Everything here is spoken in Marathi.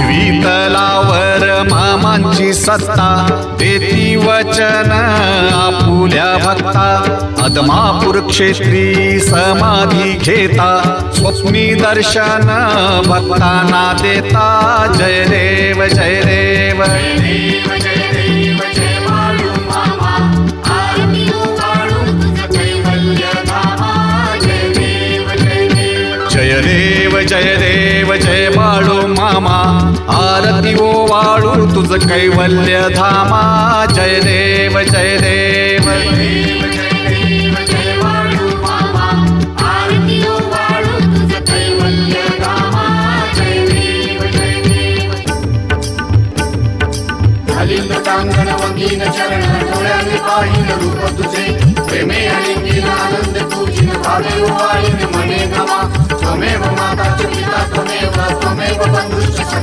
पृथ्वी तलावर मामांची सत्ता देती वचन आपुल्या भक्ता अदमापूर क्षेत्री समाधी घेता स्वप्नी दर्शन भक्तांना देता जय देव जय देव जय देव जय देव जय बाळू मामा आरती ओ वाळू तुझ कैवल्य धामा जय देव जय देव कांगण वंगीन चरण डोळ्याने पाहिन रूप तुझे प्रेमे आलिंगीन आनंद तुझी भावे वाळीन मने नमा त्वमेव माता च पिता त्वमेव बंधुश्च